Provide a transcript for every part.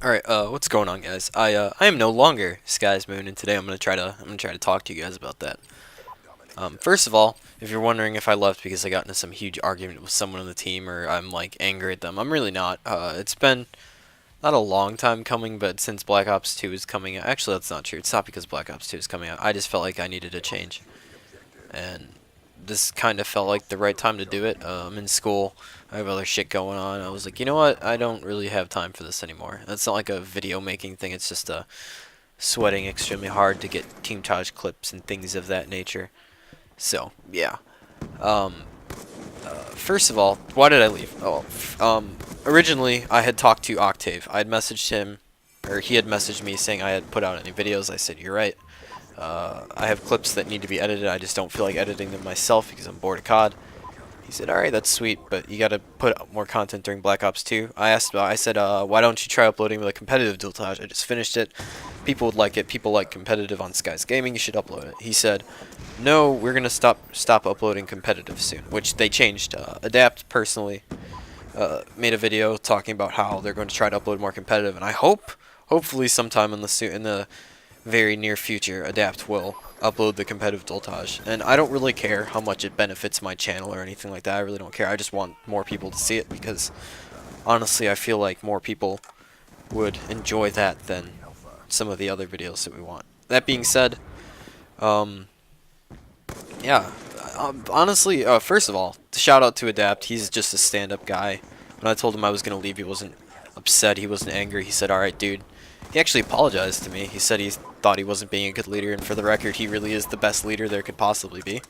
Alright, what's going on, guys? I am no longer Skyz MooN, and today I'm gonna try to talk to you guys about that. First of all, if you're wondering if I left because I got into some huge argument with someone on the team or I'm like angry at them, I'm really not. It's been not a long time coming, but since Black Ops 2 is coming out, actually that's not true. It's not because Black Ops 2 is coming out. I just felt like I needed a change, and this kind of felt like the right time to do it. I'm in school. I have other shit going on. I was like, you know what? I don't really have time for this anymore. That's not like a video making thing. It's just sweating extremely hard to get team Taj clips and things of that nature. So, yeah. Um, First of all, why did I leave? Originally, I had talked to Octave. I had messaged him, or he had messaged me saying I had put out any videos. I said, you're right. I have clips that need to be edited. I just don't feel like editing them myself because I'm bored of COD. He said, alright, that's sweet, but you gotta put out more content during Black Ops 2. I said, why don't you try uploading with a competitive dualtage? I just finished it. People would like it. People like competitive on Skyz Gaming. You should upload it. He said, no, we're gonna stop uploading competitive soon, which they changed. Adapt personally made a video talking about how they're going to try to upload more competitive, and I hopefully sometime in the very near future, Adapt will upload the competitive dualtage. And I don't really care how much it benefits my channel or anything like that. I really don't care. I just want more people to see it because honestly, I feel like more people would enjoy that than some of the other videos that we want. That being said, yeah, honestly, first of all, shout out to Adapt. He's just a stand-up guy. When I told him I was going to leave, he wasn't upset. He wasn't angry. He said, alright, dude. He actually apologized to me. He said he thought he wasn't being a good leader, and for the record, he really is the best leader there could possibly be.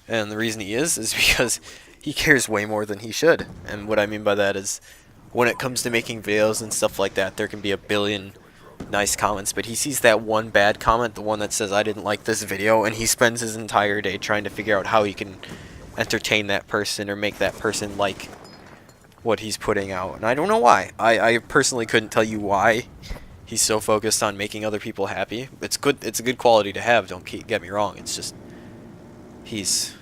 And the reason he is because he cares way more than he should. And what I mean by that is, when it comes to making videos and stuff like that, there can be a billion nice comments, but he sees that one bad comment, the one that says, I didn't like this video, and he spends his entire day trying to figure out how he can entertain that person or make that person like what he's putting out. And I don't know why. I personally couldn't tell you why he's so focused on making other people happy. It's good. It's a good quality to have. Don't get me wrong. It's just he's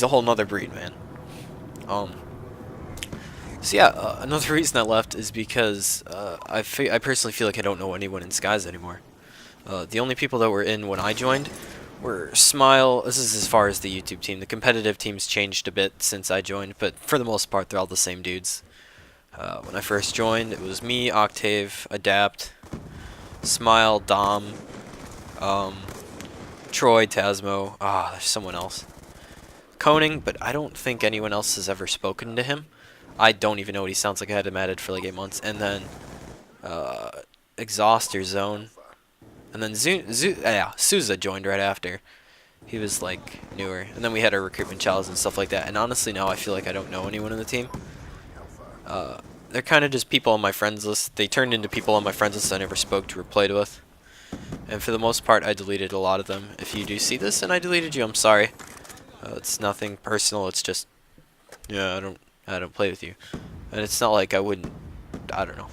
a whole nother breed, man. So yeah, another reason I left is because I personally feel like I don't know anyone in Skyz anymore. The only people that were in when I joined were Smile. This is as far as the YouTube team. The competitive team's changed a bit since I joined, but for the most part, they're all the same dudes. When I first joined, it was me, Octave, Adapt, Smile, Dom, Troy, Tasmo. There's someone else. Koning, but I don't think anyone else has ever spoken to him. I don't even know what he sounds like. I had him added for like 8 months. And then Exhaust or Zone. And then Souza joined right after. He was like newer. And then we had our recruitment challenges and stuff like that. And honestly now I feel like I don't know anyone in the team. They're kind of just people on my friends list. They turned into people on my friends list I never spoke to or played with. And for the most part I deleted a lot of them. If you do see this and I deleted you, I'm sorry. It's nothing personal. It's just, yeah, I don't play with you. And it's not like I wouldn't, I don't know.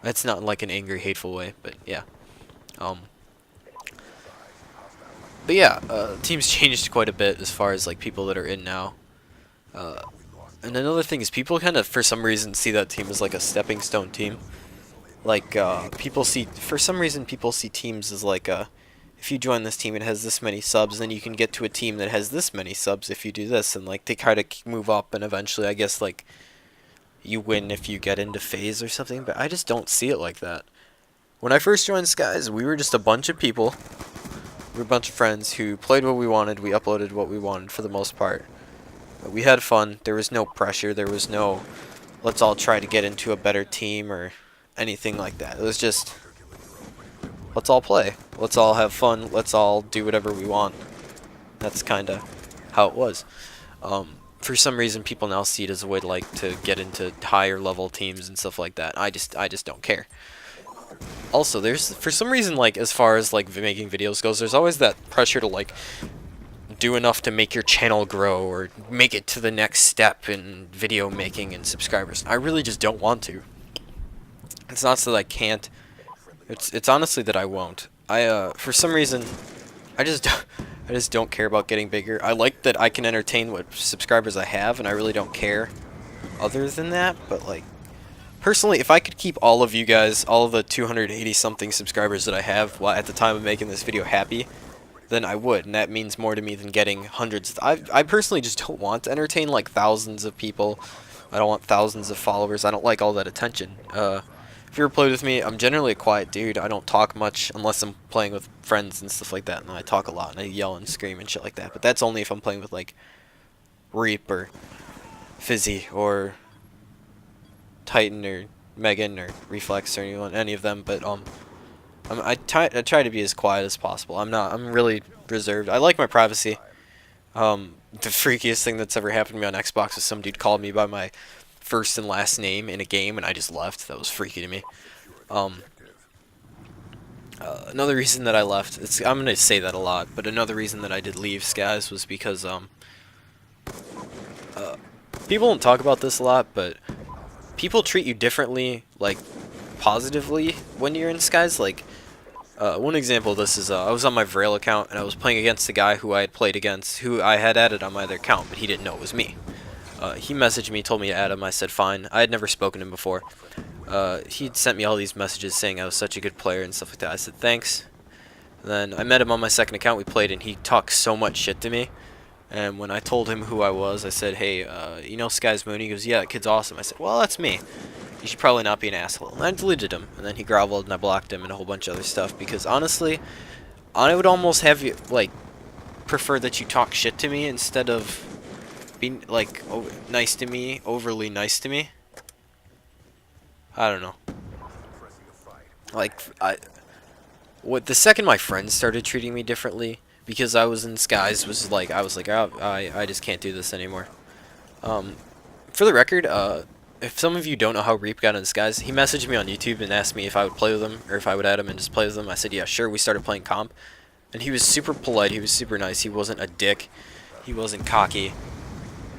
It's not in like an angry, hateful way, but yeah. But yeah, the team's changed quite a bit as far as like people that are in now. And another thing is people kind of, for some reason, see that team as like a stepping stone team. Like, for some reason people see teams as like if you join this team it has this many subs, then you can get to a team that has this many subs if you do this, and like they try to move up, and eventually I guess like you win if you get into phase or something, but I just don't see it like that. When I first joined Skyz, we were just a bunch of people, we were a bunch of friends who played what we wanted, we uploaded what we wanted for the most part. We had fun, there was no pressure, there was no let's all try to get into a better team or anything like that. It was just, let's all play. Let's all have fun. Let's all do whatever we want. That's kind of how it was. For some reason, people now see it as a way to like to get into higher level teams and stuff like that. I just don't care. Also, there's for some reason, like as far as like making videos goes, there's always that pressure to like do enough to make your channel grow or make it to the next step in video making and subscribers. I really just don't want to. It's not so that I can't. It's honestly that I won't. For some reason, I just don't care about getting bigger. I like that I can entertain what subscribers I have, and I really don't care other than that. But like, Personally, if I could keep all of you guys, all of the 280 something subscribers that I have at the time of making this video happy, then I would, and that means more to me than getting hundreds. I personally just don't want to entertain like thousands of people. I don't want thousands of followers. I don't like all that attention. If you ever played with me, I'm generally a quiet dude. I don't talk much unless I'm playing with friends and stuff like that, and I talk a lot and I yell and scream and shit like that. But that's only if I'm playing with like Reap or Fizzy or Titan or Megan or Reflex or any of them. But I try to be as quiet as possible. I'm really reserved. I like my privacy. The freakiest thing that's ever happened to me on Xbox was some dude called me by my first and last name in a game, and I just left. That was freaky to me. Another reason that I left, I'm gonna say that a lot, but another reason that I did leave Skyz was because people don't talk about this a lot, but people treat you differently, like positively, when you're in Skyz. Like one example of this is I was on my Vrail account and I was playing against a guy who I had played against, who I had added on my other account, but he didn't know it was me. He messaged me, told me to add him. I said fine. I had never spoken to him before. He'd sent me all these messages saying I was such a good player and stuff like that. I said thanks. And then I met him on my second account. We played and he talked so much shit to me. And when I told him who I was, I said, hey, you know Skyz MooN? He goes, yeah, that kid's awesome. I said, well, that's me. You should probably not be an asshole. And I deleted him. And then he groveled and I blocked him and a whole bunch of other stuff. Because honestly, I would almost have you, like, prefer that you talk shit to me instead of being, like, nice to me, overly nice to me. I don't know. Like, the second my friends started treating me differently, because I was in Skyz, I was like, oh, I just can't do this anymore. For the record, if some of you don't know how Reap got into Skyz, he messaged me on YouTube and asked me if I would play with him, or if I would add him and just play with him. I said, yeah, sure. We started playing comp, and he was super polite. He was super nice. He wasn't a dick. He wasn't cocky.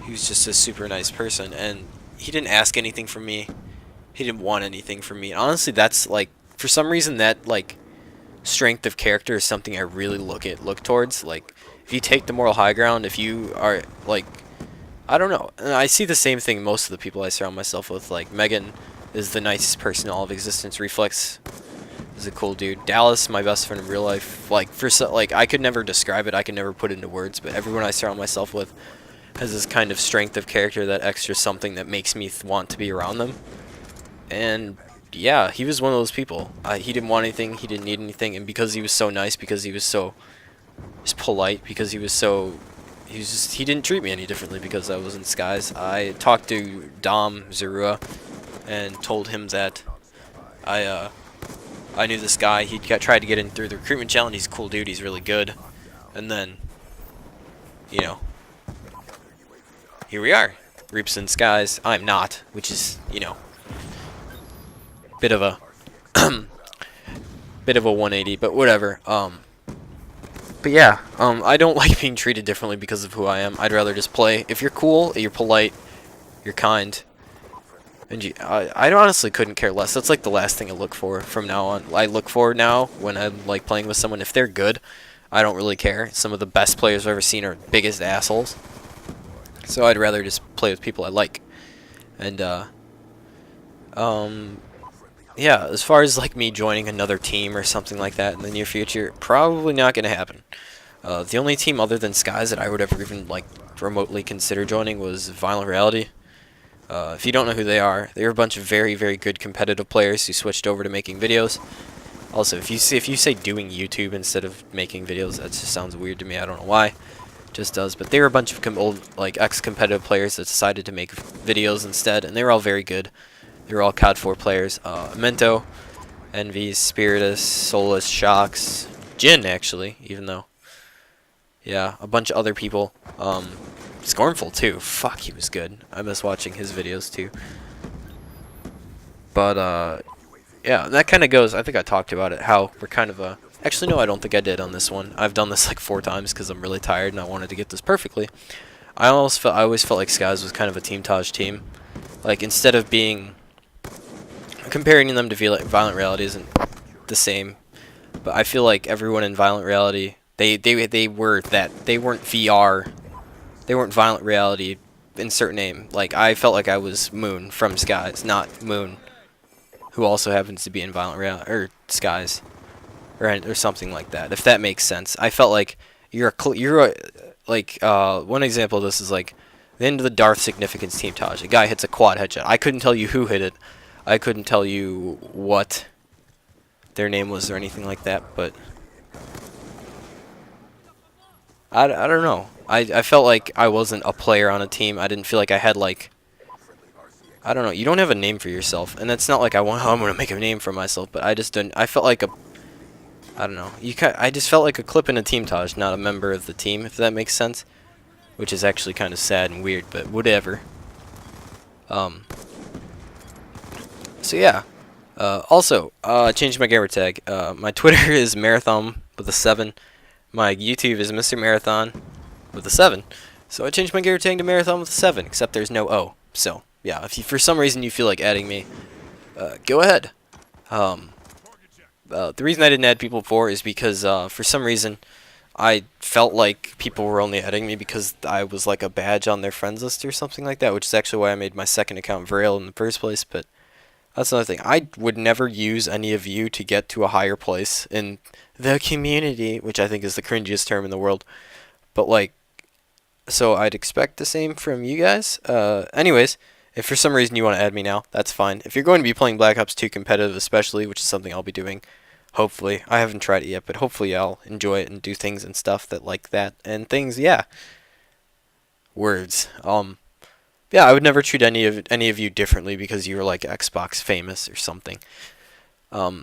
He was just a super nice person, and he didn't ask anything from me. He didn't want anything from me. Honestly, that's like, for some reason, that like strength of character is something I really look towards. Like, if you take the moral high ground, if you are like, I don't know. And I see the same thing most of the people I surround myself with. Like, Megan is the nicest person in all of existence. Reflex is a cool dude. Dallas, my best friend in real life. Like, I could never describe it. I could never put it into words. But everyone I surround myself with has this kind of strength of character, that extra something that makes me want to be around them. And yeah, he was one of those people. He didn't want anything. He didn't need anything. And because he was so nice, because he was so just polite, because he was so... He didn't treat me any differently because I was in Skyz. I talked to Dom Zerua and told him that I knew this guy. He tried to get in through the recruitment challenge. He's a cool dude. He's really good. And then, you know, here we are. Reap's in Skyz. I'm not, which is, you know, bit of a 180, but whatever. But yeah, I don't like being treated differently because of who I am. I'd rather just play. If you're cool, you're polite, you're kind, and I honestly couldn't care less. That's like the last thing I look for from now on. I look for now when I'm like playing with someone, if they're good, I don't really care. Some of the best players I've ever seen are biggest assholes. So I'd rather just play with people I like. And yeah, as far as like me joining another team or something like that in the near future, probably not going to happen. The only team other than Skyz that I would ever even like remotely consider joining was Violent Reality. If you don't know who they are a bunch of very, very good competitive players who switched over to making videos. Also, if you say doing YouTube instead of making videos, that just sounds weird to me. I don't know why. It just does. But they were a bunch of old like ex-competitive players that decided to make videos instead, and they were all very good. They were all COD 4 players. Mento, Envies, Spiritus, Solus, Shocks, Jin, actually, even though. Yeah, a bunch of other people. Scornful, too. Fuck, he was good. I miss watching his videos, too. But, yeah, that kind of goes, I think I talked about it, how we're kind of actually, no, I don't think I did on this one. I've done this like 4 times because I'm really tired and I wanted to get this perfectly. I always felt like Skyz was kind of a team-taj team. Like, instead of being... Comparing them to Violent Reality isn't the same, but I feel like everyone in Violent Reality, they weren't VR, they weren't Violent Reality insert name. Like, I felt like I was MooN from Skyz, not MooN, who also happens to be in Violent Reality, or Skyz, or something like that, if that makes sense. I felt like one example of this is like the end of the Darth Significance Team Taj. A guy hits a quad headshot. I couldn't tell you who hit it. I couldn't tell you what their name was or anything like that, but I don't know. I felt like I wasn't a player on a team. I didn't feel like I had, like, I don't know. You don't have a name for yourself, and it's not like I'm going to make a name for myself, but I just didn't. I felt like I don't know. I just felt like a clip in a team, Taj, not a member of the team, if that makes sense. Which is actually kind of sad and weird, but whatever. So yeah. Also, changed my gamer tag. My Twitter is Marathon with a 7. My YouTube is Mr. Marathon with a 7. So I changed my gamer tag to Marathon with a 7, except there's no O. So yeah, if you, for some reason you feel like adding me, go ahead. The reason I didn't add people before is because for some reason I felt like people were only adding me because I was like a badge on their friends list or something like that, which is actually why I made my second account Vrail in the first place. But that's another thing. I would never use any of you to get to a higher place in the community, which I think is the cringiest term in the world. But like, so I'd expect the same from you guys. Anyways, if for some reason you want to add me now, that's fine. If you're going to be playing Black Ops 2 competitive especially, which is something I'll be doing, hopefully. I haven't tried it yet, but hopefully I'll enjoy it and do things and stuff that like that. And things, yeah. Words. Yeah, I would never treat any of you differently because you're like Xbox famous or something. Yeah.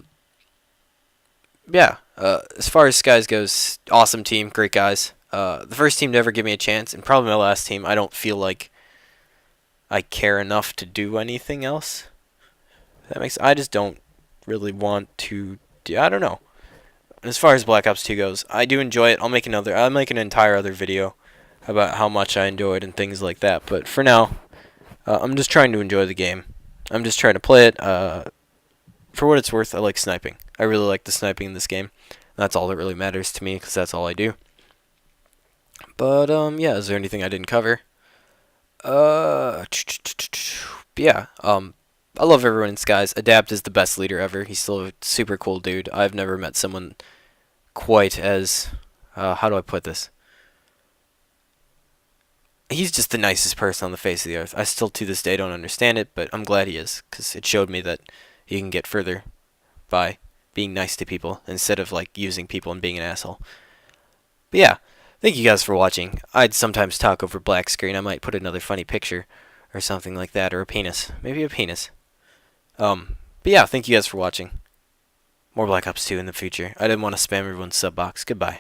As far as Skyz goes, awesome team, great guys. The first team to ever give me a chance, and probably my last team. I don't feel like I care enough to do anything else. I just don't really want to. I don't know. As far as Black Ops 2 goes, I do enjoy it. I'll make an entire other video about how much I enjoy it and things like that. But for now, I'm just trying to enjoy the game. I'm just trying to play it. For what it's worth, I like sniping. I really like the sniping in this game. That's all that really matters to me, because that's all I do. But, yeah, is there anything I didn't cover? Yeah, I love everyone in Skyz. Adapt is the best leader ever. He's still a super cool dude. I've never met someone quite as, how do I put this? He's just the nicest person on the face of the earth. I still to this day don't understand it, but I'm glad he is, because it showed me that you can get further by being nice to people instead of like using people and being an asshole. But yeah, thank you guys for watching. I'd sometimes talk over black screen. I might put another funny picture or something like that, or a penis. Maybe a penis. But yeah, thank you guys for watching. More Black Ops 2 in the future. I didn't want to spam everyone's sub box. Goodbye.